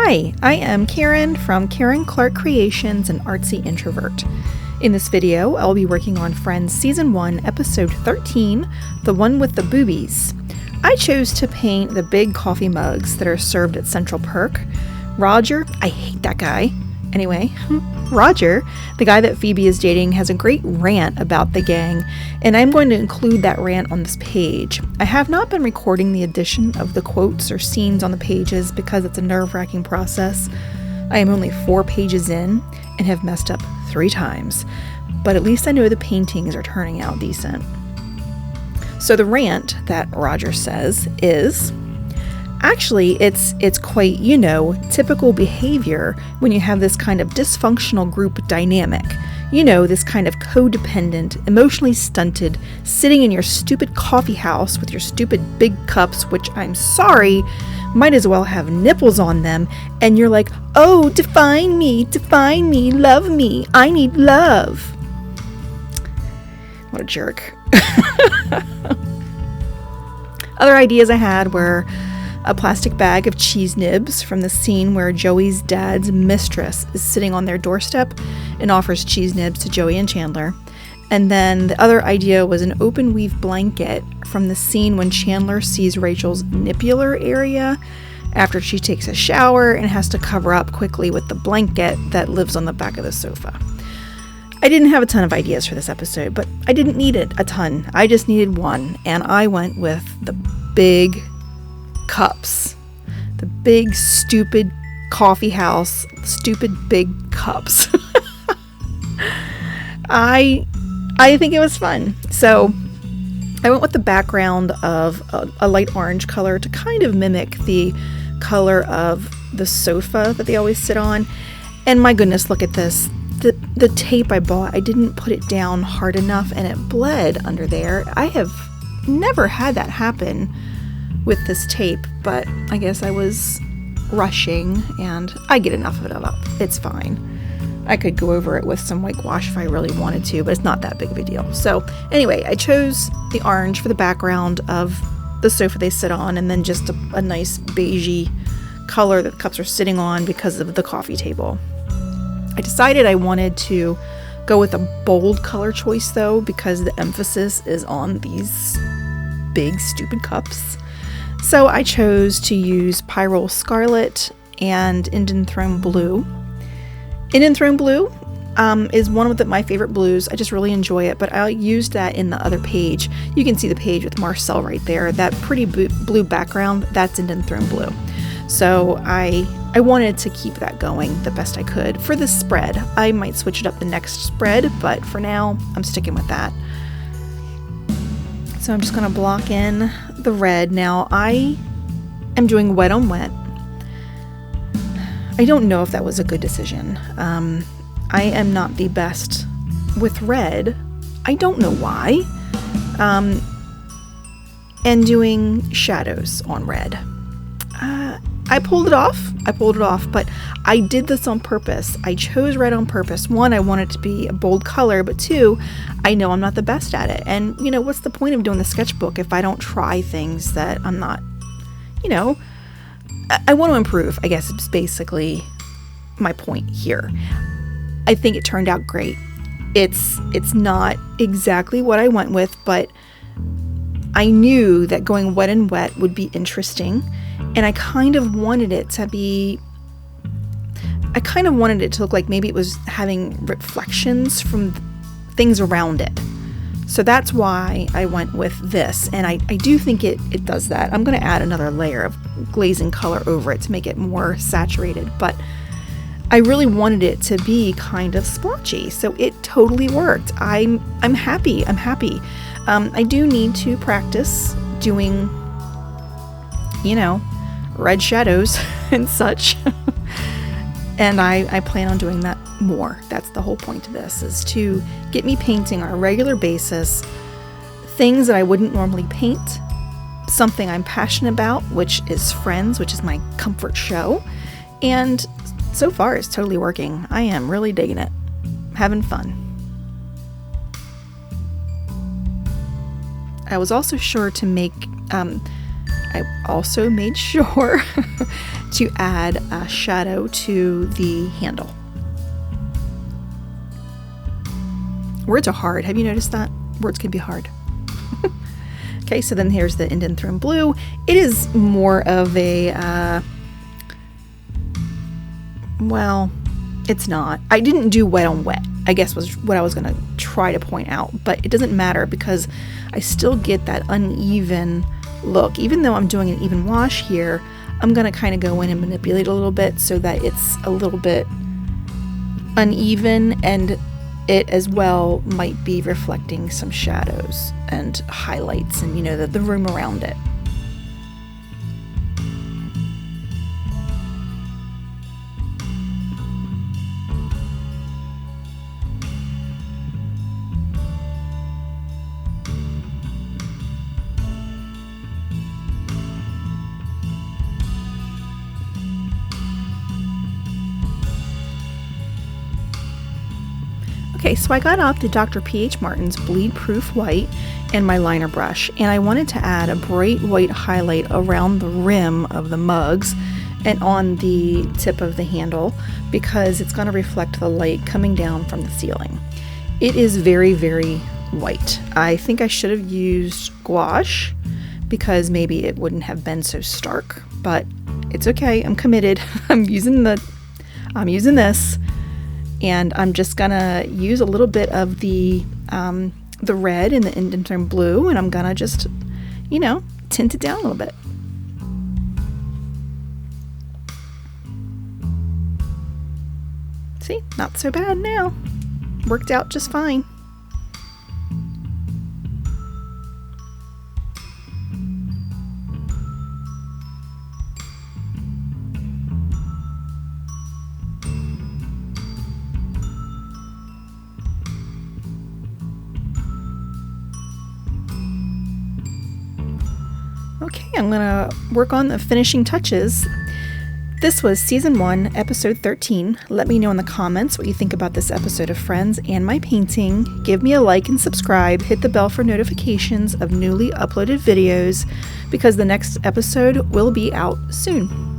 Hi, I am Karen from Karen Clark Creations and Artsy Introvert. In this video, I'll be working on Friends Season 1, Episode 13, the one with the boobies. I chose to paint the big coffee mugs that are served at Central Perk. Roger, I hate that guy. Anyway, Roger, the guy that Phoebe is dating, has a great rant about the gang, and I'm going to include that rant on this page. I have not been recording the addition of the quotes or scenes on the pages because it's a nerve-wracking process. I am only 4 pages in and have messed up 3 times, but at least I know the paintings are turning out decent. So the rant that Roger says is, actually, it's quite, typical behavior when you have this kind of dysfunctional group dynamic. This kind of codependent, emotionally stunted, sitting in your stupid coffee house with your stupid big cups, which I'm sorry, might as well have nipples on them, and you're like, oh, define me, love me, I need love. What a jerk. Other ideas I had were a plastic bag of cheese nibs from the scene where Joey's dad's mistress is sitting on their doorstep and offers cheese nibs to Joey and Chandler. And then the other idea was an open weave blanket from the scene when Chandler sees Rachel's nipular area after she takes a shower and has to cover up quickly with the blanket that lives on the back of the sofa. I didn't have a ton of ideas for this episode, but I didn't need it a ton. I just needed one, and I went with the big cups. The big, stupid coffee house, stupid big cups. I think it was fun. So I went with the background of a light orange color to kind of mimic the color of the sofa that they always sit on. And my goodness, look at this. The tape I bought, I didn't put it down hard enough and it bled under there. I have never had that happen with this tape, but I guess I was rushing and I get enough of it up. It's fine. I could go over it with some white gouache if I really wanted to, but it's not that big of a deal. So anyway, I chose the orange for the background of the sofa they sit on, and then just a nice beigey color that the cups are sitting on because of the coffee table. I decided I wanted to go with a bold color choice though, because the emphasis is on these big stupid cups. So I chose to use Pyrrol Scarlet and Indanthrone Blue. Indanthrone Blue is one of my favorite blues. I just really enjoy it, but I used that in the other page. You can see the page with Marcel right there. That pretty blue background, that's Indanthrone Blue. So I wanted to keep that going the best I could for this spread. I might switch it up the next spread, but for now, I'm sticking with that. So I'm just going to block in the red. Now I am doing wet on wet. I don't know if that was a good decision. I am not the best with red. I don't know why. And doing shadows on red. I pulled it off, but I did this on purpose. I chose red on purpose. 1, I want it to be a bold color, but 2, I know I'm not the best at it. And, what's the point of doing the sketchbook if I don't try things that I'm not, I want to improve, I guess it's basically my point here. I think it turned out great. It's not exactly what I went with, but I knew that going wet and wet would be interesting. And I kind of wanted it to look like maybe it was having reflections from things around it. So that's why I went with this. And I do think it does that. I'm going to add another layer of glazing color over it to make it more saturated. But I really wanted it to be kind of splotchy. So it totally worked. I'm happy. I do need to practice doing, red shadows and such. And I plan on doing that more. That's the whole point of this, is to get me painting on a regular basis things that I wouldn't normally paint, something I'm passionate about, which is Friends, which is my comfort show. And so far it's totally working. I am really digging it. Having fun. I was also sure to make I also made sure to add a shadow to the handle. Words are hard. Have you noticed that? Words can be hard. Okay, so then here's the Indanthrone blue. It is more of a, well, it's not. I didn't do wet on wet, I guess was what I was going to try to point out, but it doesn't matter because I still get that uneven look. Even though I'm doing an even wash here, I'm going to kind of go in and manipulate a little bit so that it's a little bit uneven, and it as well might be reflecting some shadows and highlights and, you know, the room around it. Okay, so I got out the Dr. P.H. Martin's Bleedproof White and my liner brush, and I wanted to add a bright white highlight around the rim of the mugs and on the tip of the handle because it's going to reflect the light coming down from the ceiling. It is very, very white. I think I should have used gouache because maybe it wouldn't have been so stark, but it's okay. I'm committed. I'm using this. And I'm just gonna use a little bit of the red and the Indanthrone blue, and I'm gonna just, you know, tint it down a little bit. See, not so bad now. Worked out just fine. Okay, I'm gonna work on the finishing touches. This was Season 1, Episode 13. Let me know in the comments what you think about this episode of Friends and my painting. Give me a like and subscribe. Hit the bell for notifications of newly uploaded videos because the next episode will be out soon.